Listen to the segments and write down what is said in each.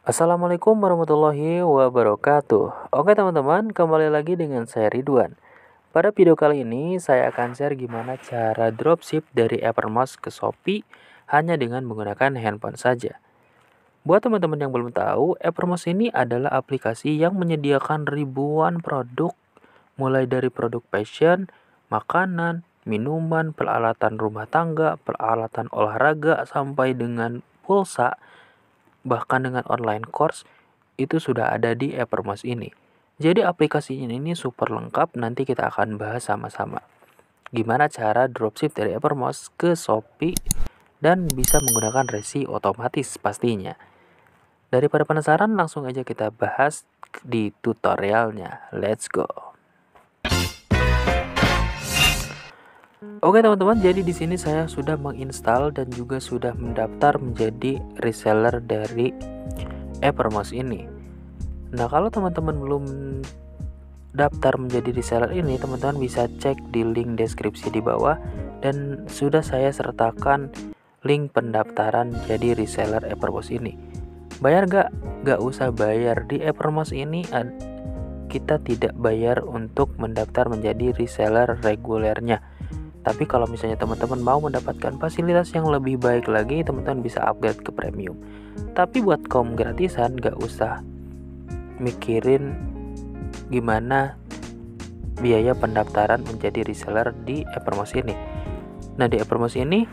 Assalamualaikum warahmatullahi wabarakatuh. Oke teman-teman, kembali lagi dengan saya Ridwan. Pada video kali ini saya akan share gimana cara dropship dari Evermost ke Shopee hanya dengan menggunakan handphone saja. Buat teman-teman yang belum tahu, Evermost ini adalah aplikasi yang menyediakan ribuan produk mulai dari produk fashion, makanan, minuman, peralatan rumah tangga, peralatan olahraga sampai dengan pulsa, bahkan dengan online course itu sudah ada di Evermost ini. Jadi aplikasi ini super lengkap, nanti kita akan bahas sama-sama. Gimana cara dropship dari Evermost ke Shopee dan bisa menggunakan resi otomatis pastinya. Daripada penasaran, langsung aja kita bahas di tutorialnya. Let's go. Oke teman-teman, jadi di sini saya sudah menginstal dan juga sudah mendaftar menjadi reseller dari Evermost ini. Nah, kalau teman-teman belum daftar menjadi reseller ini, teman-teman bisa cek di link deskripsi di bawah dan sudah saya sertakan link pendaftaran jadi reseller Evermost ini. Bayar gak? Gak usah bayar. Di Evermost ini kita tidak bayar untuk mendaftar menjadi reseller regulernya. Tapi kalau misalnya teman-teman mau mendapatkan fasilitas yang lebih baik lagi, teman-teman bisa upgrade ke premium. Tapi buat kaum gratisan gak usah mikirin gimana biaya pendaftaran menjadi reseller di Evermost ini. Nah, di Evermost ini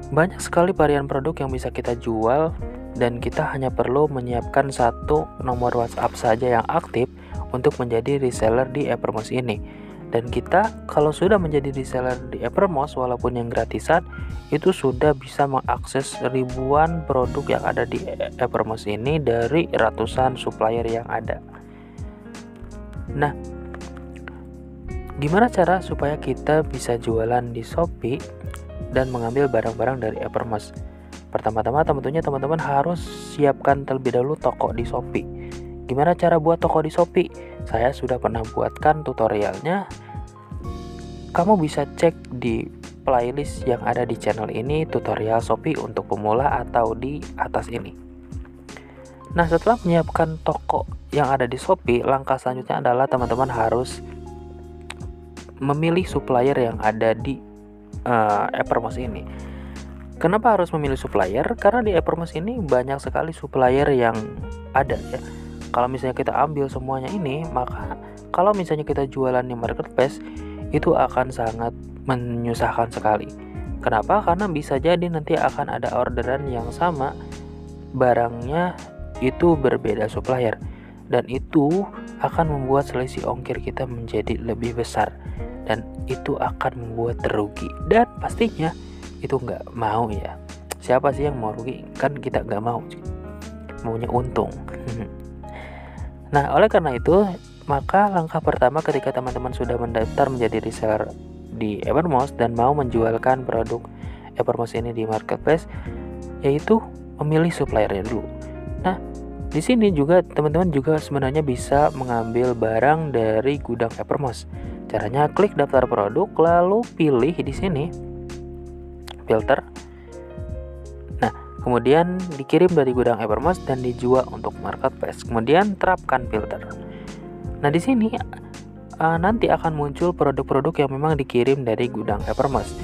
banyak sekali varian produk yang bisa kita jual dan kita hanya perlu menyiapkan satu nomor WhatsApp saja yang aktif untuk menjadi reseller di Evermost ini. Dan kita kalau sudah menjadi reseller di Evermost walaupun yang gratisan, itu sudah bisa mengakses ribuan produk yang ada di Evermost ini dari ratusan supplier yang ada. Nah, gimana cara supaya kita bisa jualan di Shopee dan mengambil barang-barang dari Evermost? Pertama-tama tentunya teman-teman harus siapkan terlebih dahulu toko di Shopee. Gimana cara buat toko di Shopee? Saya sudah pernah buatkan tutorialnya. Kamu bisa cek di playlist yang ada di channel ini, tutorial Shopee untuk pemula atau di atas ini. Nah, setelah menyiapkan toko yang ada di Shopee, langkah selanjutnya adalah teman-teman harus memilih supplier yang ada di Evermost ini. Kenapa harus memilih supplier? Karena di Evermost ini banyak sekali supplier yang ada ya. Kalau misalnya kita ambil semuanya ini, maka kalau misalnya kita jualan di marketplace, itu akan sangat menyusahkan sekali. Kenapa? Karena bisa jadi nanti akan ada orderan yang sama, barangnya itu berbeda supplier, dan itu akan membuat selisih ongkir kita menjadi lebih besar, dan itu akan membuat rugi. Dan pastinya itu nggak mau ya. Siapa sih yang mau rugi? Kan kita nggak mau, maunya untung. Nah, oleh karena itu, maka langkah pertama ketika teman-teman sudah mendaftar menjadi reseller di Evermost dan mau menjualkan produk Evermost ini di marketplace, yaitu memilih suppliernya dulu. Nah, di sini juga teman-teman juga sebenarnya bisa mengambil barang dari gudang Evermost. Caranya klik daftar produk, lalu pilih di sini filter. Nah, kemudian dikirim dari gudang Evermost dan dijual untuk marketplace. Kemudian terapkan filter. Nah, di sini nanti akan muncul produk-produk yang memang dikirim dari gudang Evermost.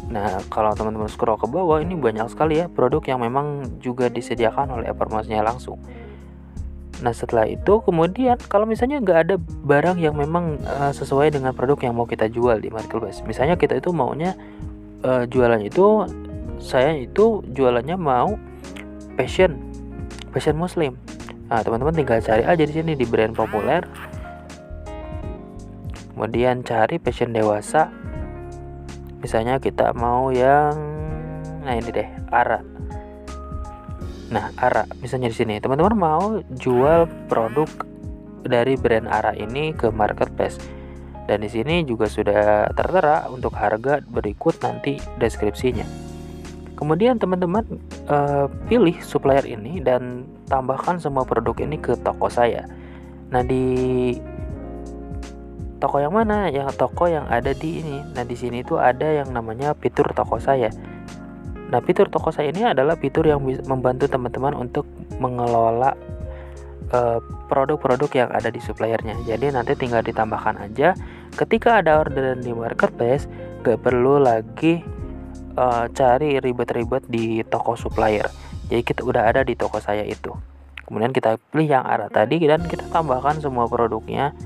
Nah, kalau teman-teman scroll ke bawah, ini banyak sekali ya produk yang memang juga disediakan oleh Evermost-nya langsung. Nah, setelah itu kemudian kalau misalnya nggak ada barang yang memang sesuai dengan produk yang mau kita jual di marketplace. Misalnya kita itu maunya jualannya itu, saya itu jualannya mau fashion muslim. Nah, teman-teman tinggal cari aja di sini di brand populer. Kemudian cari fashion dewasa. Misalnya kita mau yang ini deh, ARA. Nah, ARA misalnya di sini. Teman-teman mau jual produk dari brand ARA ini ke marketplace. Dan di sini juga sudah tertera untuk harga berikut nanti deskripsinya. Kemudian teman-teman pilih supplier ini dan tambahkan semua produk ini ke toko saya. Nah, di toko yang mana? Yang toko yang ada di ini. Nah, di sini itu ada yang namanya fitur toko saya. Nah, fitur toko saya ini adalah fitur yang membantu teman-teman untuk mengelola produk-produk yang ada di suppliernya. Jadi nanti tinggal ditambahkan aja ketika ada orderan di marketplace, gak perlu lagi cari ribet-ribet di toko supplier. Jadi kita udah ada di toko saya itu. Kemudian kita pilih yang ARA tadi dan kita tambahkan semua produknya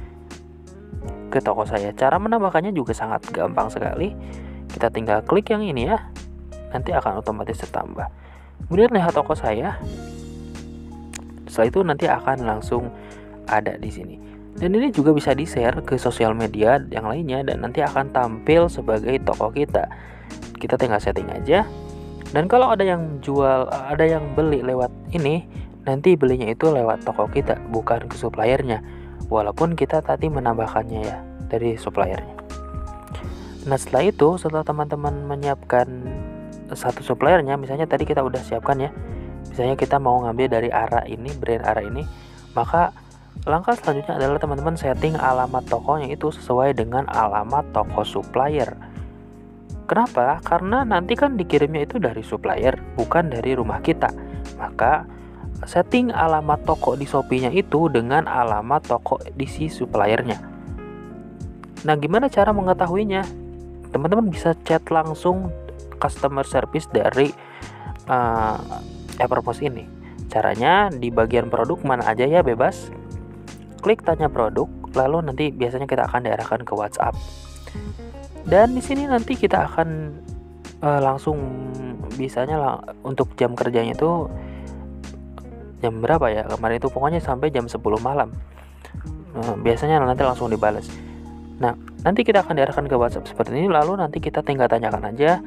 ke toko saya. Cara menambahkannya juga sangat gampang sekali. Kita tinggal klik yang ini ya. Nanti akan otomatis tertambah. Kemudian lihat toko saya. Setelah itu nanti akan langsung ada di sini. Dan ini juga bisa di-share ke sosial media yang lainnya dan nanti akan tampil sebagai toko kita. Kita tinggal setting aja. Dan kalau ada yang beli lewat ini, nanti belinya itu lewat toko kita, bukan ke suppliernya. Walaupun kita tadi menambahkannya ya dari suppliernya. Nah, setelah teman-teman menyiapkan satu suppliernya, misalnya tadi kita udah siapkan ya. Misalnya kita mau ngambil dari ARA ini, brand ARA ini, maka langkah selanjutnya adalah teman-teman setting alamat tokonya itu sesuai dengan alamat toko supplier. Kenapa? Karena nanti kan dikirimnya itu dari supplier, bukan dari rumah kita. Maka setting alamat toko di Shopee-nya itu dengan alamat toko di si suppliernya. Nah, gimana cara mengetahuinya? Teman-teman bisa chat langsung customer service dari Evermost ini. Caranya di bagian produk mana aja ya, bebas. Klik tanya produk, lalu nanti biasanya kita akan diarahkan ke WhatsApp. Dan di sini nanti kita akan langsung bisanya untuk jam kerjanya itu jam berapa ya? Kemarin itu pokoknya sampai jam 10 malam. Biasanya nanti langsung dibales. Nah, nanti kita akan diarahkan ke WhatsApp seperti ini, lalu nanti kita tinggal tanyakan aja.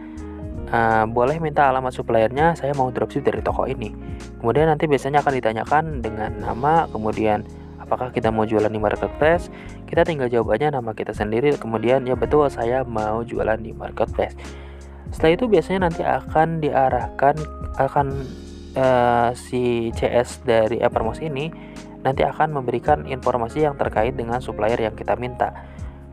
Boleh minta alamat suppliernya, saya mau dropship dari toko ini. Kemudian nanti biasanya akan ditanyakan dengan nama, kemudian apakah kita mau jualan di marketplace. Kita tinggal jawab aja nama kita sendiri, kemudian ya betul saya mau jualan di marketplace. Setelah itu biasanya nanti akan diarahkan si CS dari Evermost ini nanti akan memberikan informasi yang terkait dengan supplier yang kita minta.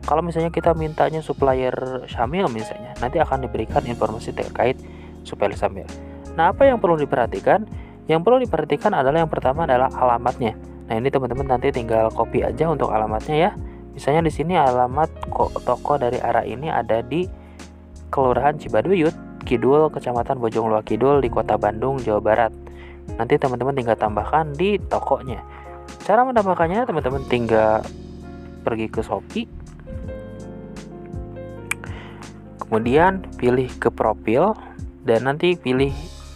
Kalau misalnya kita mintanya supplier Syamil misalnya, nanti akan diberikan informasi terkait supplier Syamil. Nah, apa yang perlu diperhatikan? Yang perlu diperhatikan adalah yang pertama adalah alamatnya. Nah, ini teman-teman nanti tinggal copy aja untuk alamatnya ya. Misalnya di sini alamat toko dari ARA ini ada di Kelurahan Cibaduyut, Kidul, Kecamatan Bojongloa Kidul di Kota Bandung, Jawa Barat. Nanti teman-teman tinggal tambahkan di tokonya. Cara menambahkannya teman-teman tinggal pergi ke Shopee. Kemudian pilih ke profil dan nanti pilih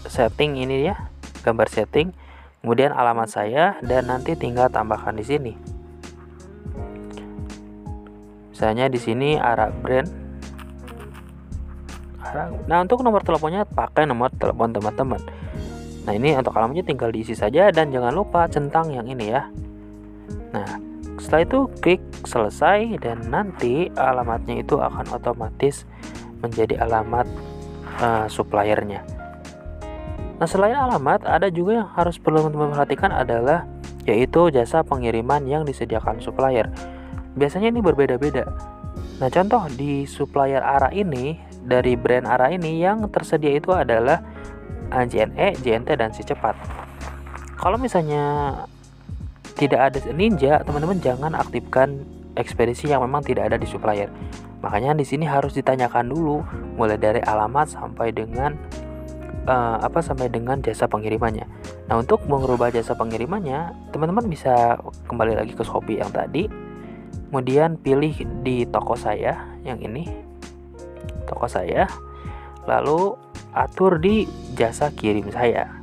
setting ini ya, gambar setting. Kemudian alamat saya dan nanti tinggal tambahkan di sini. Misalnya di sini ARA brand. Nah, untuk nomor teleponnya pakai nomor telepon teman-teman. Nah, ini untuk alamatnya tinggal diisi saja dan jangan lupa centang yang ini ya. Nah, setelah itu klik selesai dan nanti alamatnya itu akan otomatis menjadi alamat suppliernya. Nah, selain alamat, ada juga yang harus perlu teman-teman perhatikan adalah yaitu jasa pengiriman yang disediakan supplier. Biasanya ini berbeda-beda. Nah, contoh di supplier ARA ini, dari brand ARA ini yang tersedia itu adalah JNE, JNT, dan Si Cepat. Kalau misalnya tidak ada Ninja, teman-teman jangan aktifkan ekspedisi yang memang tidak ada di supplier. Makanya di sini harus ditanyakan dulu mulai dari alamat sampai dengan jasa pengirimannya. Nah, untuk mengubah jasa pengirimannya, teman-teman bisa kembali lagi ke Shopee yang tadi. Kemudian pilih di toko saya yang ini. Toko saya. Lalu atur di jasa kirim saya.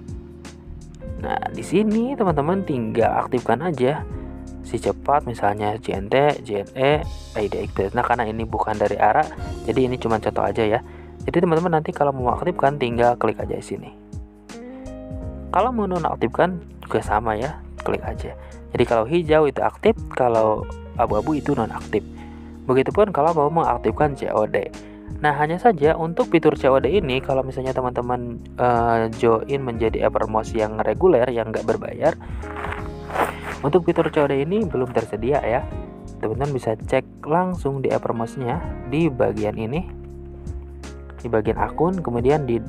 Nah, di sini teman-teman tinggal aktifkan aja Si Cepat, misalnya JNT, JNE, ID Express. Nah, karena ini bukan dari ARA, jadi ini cuma contoh aja ya. Jadi teman-teman nanti kalau mau aktifkan tinggal klik aja di sini. Kalau mau nonaktifkan juga sama ya, klik aja. Jadi kalau hijau itu aktif, kalau abu-abu itu nonaktif. Begitupun kalau mau mengaktifkan COD. Nah, hanya saja untuk fitur COD ini, kalau misalnya teman-teman join menjadi Evermost yang reguler, yang nggak berbayar, untuk fitur COD ini belum tersedia ya. Teman-teman bisa cek langsung di Evermost-nya di bagian ini, di bagian akun, kemudian di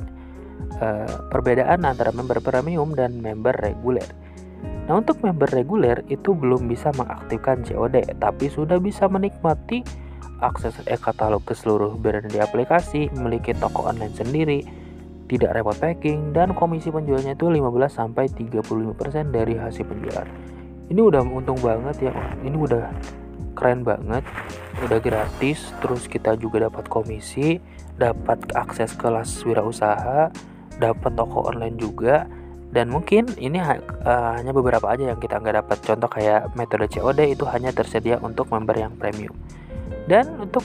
perbedaan antara member premium dan member reguler. Nah, untuk member reguler itu belum bisa mengaktifkan COD, tapi sudah bisa menikmati akses e-katalog ke seluruh brand di aplikasi, memiliki toko online sendiri, tidak repot packing, dan komisi penjualnya itu 15-35% dari hasil penjualan. Ini udah untung banget ya, ini udah keren banget, udah gratis, terus kita juga dapat komisi, dapat akses kelas wirausaha, dapat toko online juga. Dan mungkin ini hanya beberapa aja yang kita nggak dapat. Contoh kayak metode COD itu hanya tersedia untuk member yang premium. Dan untuk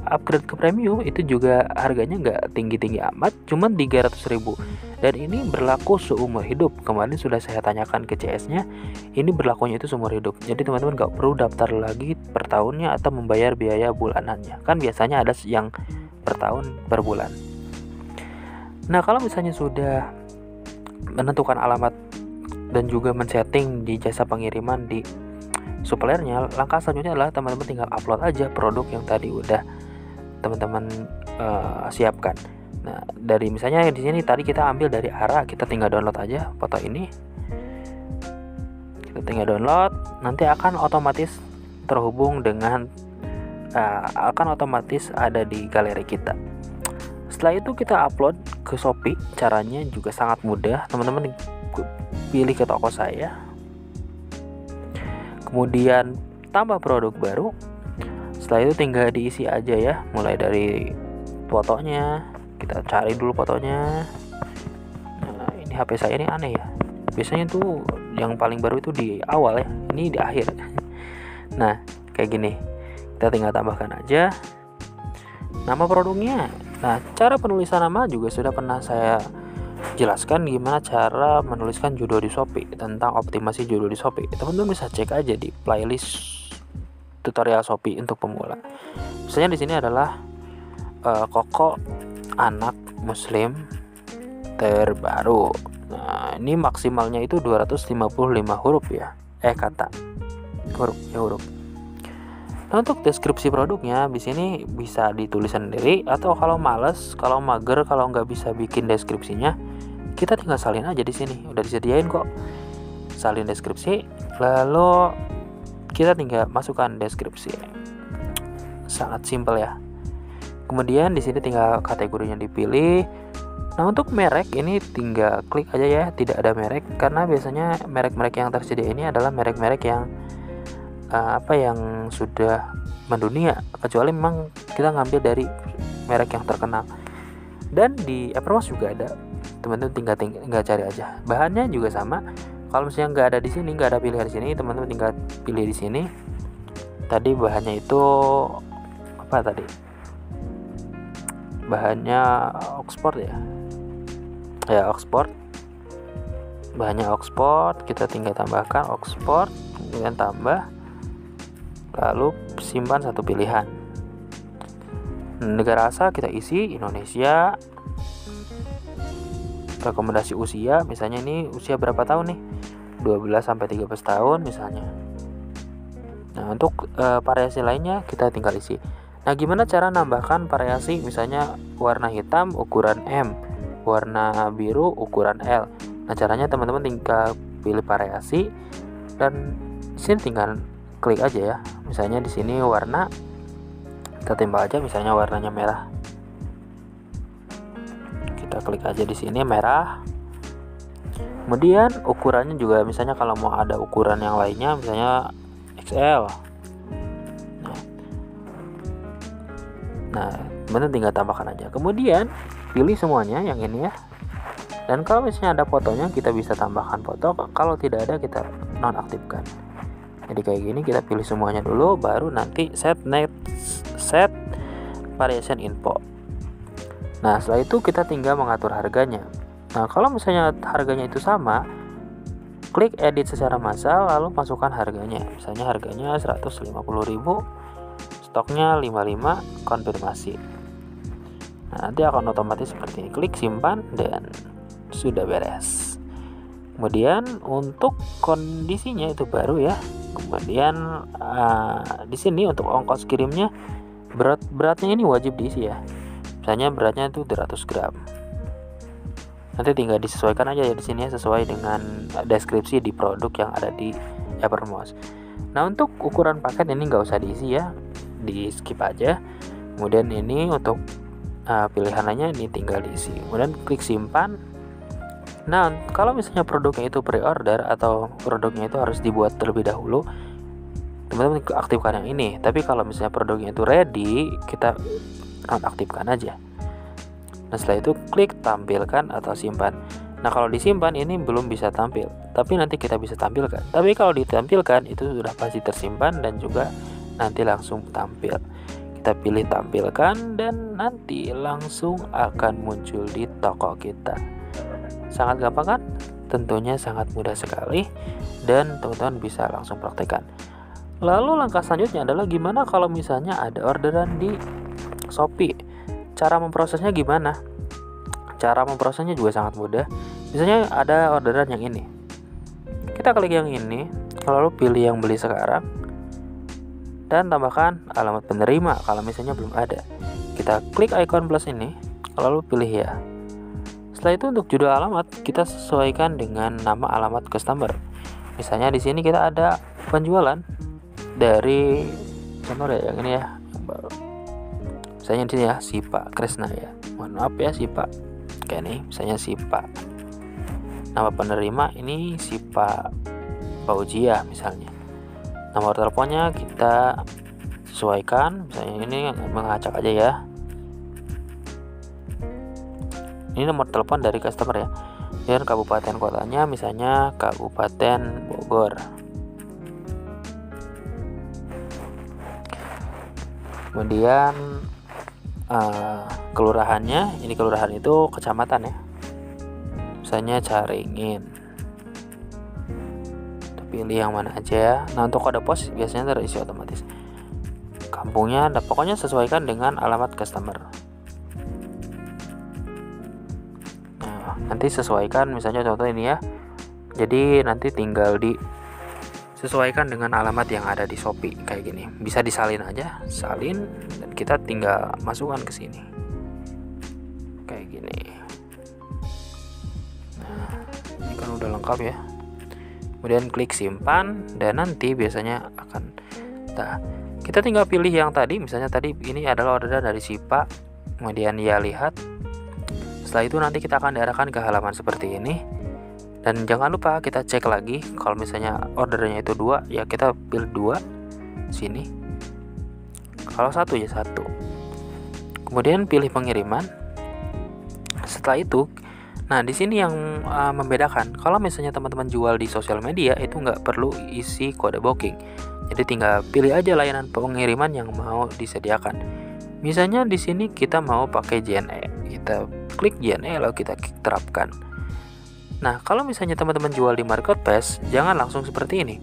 upgrade ke premium itu juga harganya nggak tinggi-tinggi amat, cuman 300.000. Dan ini berlaku seumur hidup. Kemarin sudah saya tanyakan ke CS-nya, ini berlakunya itu seumur hidup. Jadi teman-teman nggak perlu daftar lagi per tahunnya atau membayar biaya bulanannya. Kan biasanya ada yang per tahun per bulan. Nah, kalau misalnya sudah menentukan alamat dan juga men-setting di jasa pengiriman di suppliernya, langkah selanjutnya adalah teman-teman tinggal upload aja produk yang tadi udah teman-teman siapkan. Nah, dari misalnya di sini tadi kita ambil dari ARA, kita tinggal download aja foto ini. Kita tinggal download, nanti akan otomatis terhubung dengan akan otomatis ada di galeri kita. Setelah itu kita upload ke Shopee. Caranya juga sangat mudah, teman-teman pilih ke toko saya, kemudian tambah produk baru. Setelah itu tinggal diisi aja ya, mulai dari fotonya, kita cari dulu fotonya. Nah, ini HP saya ini aneh ya, biasanya tuh yang paling baru itu di awal ya, ini di akhir. Nah, kayak gini, kita tinggal tambahkan aja nama produknya. Nah, cara penulisan nama juga sudah pernah saya jelaskan gimana cara menuliskan judul di Shopee, tentang optimasi judul di Shopee. Teman-teman bisa cek aja di playlist tutorial Shopee untuk pemula. Misalnya di sini adalah Koko anak muslim terbaru. Nah, ini maksimalnya itu 255 huruf ya. Kata. Huruf. Nah, untuk deskripsi produknya di sini bisa ditulis sendiri, atau kalau males, kalau mager, kalau nggak bisa bikin deskripsinya, kita tinggal salin aja di sini. Udah disediain kok salin deskripsi, lalu kita tinggal masukkan deskripsi. Sangat simpel ya. Kemudian di sini tinggal kategorinya dipilih. Nah, untuk merek ini tinggal klik aja ya, tidak ada merek, karena biasanya merek-merek yang tersedia ini adalah merek-merek yang yang sudah mendunia, kecuali memang kita ngambil dari merek yang terkenal. Dan di Evermost juga ada, teman-teman tinggal cari aja. Bahannya juga sama. Kalau misalnya nggak ada di sini, nggak ada pilihan di sini, teman-teman tinggal pilih di sini. Tadi bahannya itu apa tadi? Bahannya Oxford ya. Ya, Oxford. Bahannya Oxford, kita tinggal tambahkan Oxford, kemudian tambah, lalu simpan satu pilihan. Negara asal kita isi Indonesia. Rekomendasi usia, misalnya ini usia berapa tahun nih? 12-13 tahun misalnya. Nah, untuk variasi lainnya kita tinggal isi. Nah, gimana cara nambahkan variasi? Misalnya warna hitam ukuran M, warna biru ukuran L. Nah, caranya teman-teman tinggal pilih variasi, dan di sini tinggal klik aja ya. Misalnya di sini warna, kita timbal aja misalnya warnanya merah. Kita klik aja di sini merah. Kemudian ukurannya juga, misalnya kalau mau ada ukuran yang lainnya, misalnya XL. Nah, teman-teman tinggal tambahkan aja. Kemudian pilih semuanya yang ini ya. Dan kalau misalnya ada fotonya, kita bisa tambahkan foto. Kalau tidak ada, kita nonaktifkan. Jadi kayak gini, kita pilih semuanya dulu, baru nanti set variation info. Nah, setelah itu kita tinggal mengatur harganya. Nah, kalau misalnya harganya itu sama, klik edit secara massal, lalu masukkan harganya. Misalnya harganya 150.000, stoknya 55, konfirmasi. Nah, nanti akan otomatis seperti ini. Klik simpan dan sudah beres. Kemudian untuk kondisinya itu baru ya. Kemudian di sini untuk ongkos kirimnya, beratnya ini wajib diisi ya. Misalnya beratnya itu 200 gram. Nanti tinggal disesuaikan aja ya di sini ya, sesuai dengan deskripsi di produk yang ada di Evermost. Nah, untuk ukuran paket ini nggak usah diisi ya, di skip aja. Kemudian ini untuk pilihan lainnya ini tinggal diisi, kemudian klik simpan. Nah, kalau misalnya produknya itu pre-order atau produknya itu harus dibuat terlebih dahulu, teman-teman aktifkan yang ini. Tapi kalau misalnya produknya itu ready, kita nonaktifkan aja. Nah, setelah itu klik tampilkan atau simpan. Nah, kalau disimpan ini belum bisa tampil, tapi nanti kita bisa tampilkan. Tapi kalau ditampilkan itu sudah pasti tersimpan dan juga nanti langsung tampil. Kita pilih tampilkan dan nanti langsung akan muncul di toko kita. Sangat gampang kan? Tentunya sangat mudah sekali dan teman-teman bisa langsung praktekkan. Lalu langkah selanjutnya adalah gimana kalau misalnya ada orderan di Shopee. Cara memprosesnya gimana? Cara memprosesnya juga sangat mudah. Misalnya ada orderan yang ini, kita klik yang ini, lalu pilih yang beli sekarang dan tambahkan alamat penerima kalau misalnya belum ada. Kita klik icon plus ini, lalu pilih ya. Setelah itu untuk judul alamat kita sesuaikan dengan nama alamat customer. Misalnya di sini kita ada penjualan dari contoh ya yang ini ya, yang baru. Misalnya di sini ya si Pak Krisna ya. Mohon maaf ya si Pak. Oke nih, misalnya si Pak. Nama penerima ini si Pak Fauzia misalnya. Nomor teleponnya kita sesuaikan, misalnya ini mengacak aja ya. Ini nomor telepon dari customer ya. Dan kabupaten kotanya misalnya Kabupaten Bogor. Kemudian kelurahannya, ini kelurahan itu kecamatan ya. Misalnya Caringin. Pilih yang mana aja ya. Nah, untuk kode pos biasanya terisi otomatis. Kampungnya, nah pokoknya sesuaikan dengan alamat customer. Nah, nanti sesuaikan misalnya contoh ini ya. Jadi nanti tinggal disesuaikan dengan alamat yang ada di Shopee kayak gini. Bisa disalin aja, salin dan kita tinggal masukkan ke sini. Kayak gini. Nah, ini kan udah lengkap ya. Kemudian klik simpan dan nanti biasanya akan kita tinggal pilih yang tadi, misalnya tadi ini adalah orderan dari si Pak, kemudian ya lihat. Setelah itu nanti kita akan diarahkan ke halaman seperti ini dan jangan lupa kita cek lagi kalau misalnya ordernya itu 2 ya kita pilih 2 sini, kalau 1 ya 1, kemudian pilih pengiriman. Setelah itu nah, di sini yang membedakan, kalau misalnya teman-teman jual di sosial media itu nggak perlu isi kode booking. Jadi tinggal pilih aja layanan pengiriman yang mau disediakan. Misalnya di sini kita mau pakai JNE, kita klik JNE lalu kita terapkan. Nah, kalau misalnya teman-teman jual di marketplace, jangan langsung seperti ini,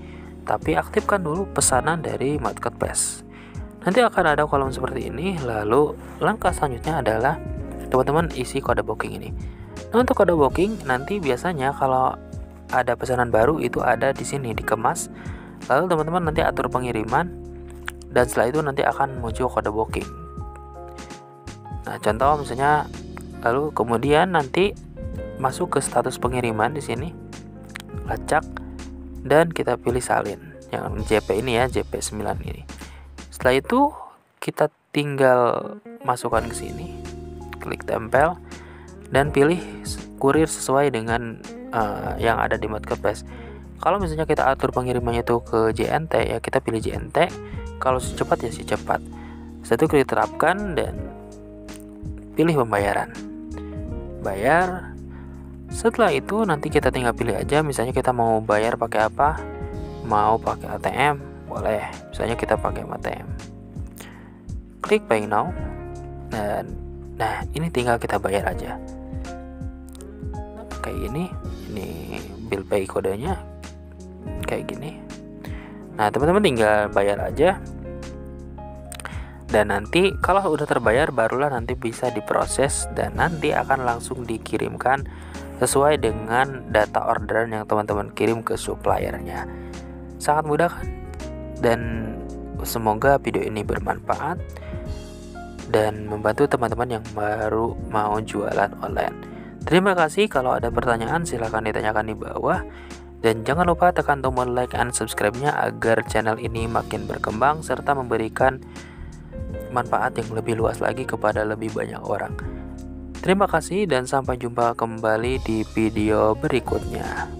tapi aktifkan dulu pesanan dari marketplace. Nanti akan ada kolom seperti ini, lalu langkah selanjutnya adalah teman-teman isi kode booking ini. Nah, untuk kode booking nanti biasanya kalau ada pesanan baru itu ada di sini dikemas. Lalu teman-teman nanti atur pengiriman dan setelah itu nanti akan muncul kode booking. Nah, contoh misalnya lalu kemudian nanti masuk ke status pengiriman di sini. Lacak dan kita pilih salin yang JP ini ya, JP9 ini. Setelah itu kita tinggal masukkan ke sini. Klik tempel dan pilih kurir sesuai dengan yang ada di marketplace. Kalau misalnya kita atur pengirimannya itu ke JNT ya kita pilih JNT. Kalau si cepat ya si cepat. Setelah itu klik terapkan dan pilih pembayaran. Bayar. Setelah itu nanti kita tinggal pilih aja misalnya kita mau bayar pakai apa. Mau pakai ATM, boleh. Misalnya kita pakai ATM. Klik pay now. Dan nah, ini tinggal kita bayar aja. Kayak gini, ini bill pay kodenya kayak gini. Nah, teman-teman tinggal bayar aja. Dan nanti kalau udah terbayar barulah nanti bisa diproses dan nanti akan langsung dikirimkan sesuai dengan data orderan yang teman-teman kirim ke suppliernya. Sangat mudah kan? Dan semoga video ini bermanfaat dan membantu teman-teman yang baru mau jualan online. Terima kasih, kalau ada pertanyaan silahkan ditanyakan di bawah. Dan jangan lupa tekan tombol like and subscribe-nya agar channel ini makin berkembang serta memberikan manfaat yang lebih luas lagi kepada lebih banyak orang. Terima kasih dan sampai jumpa kembali di video berikutnya.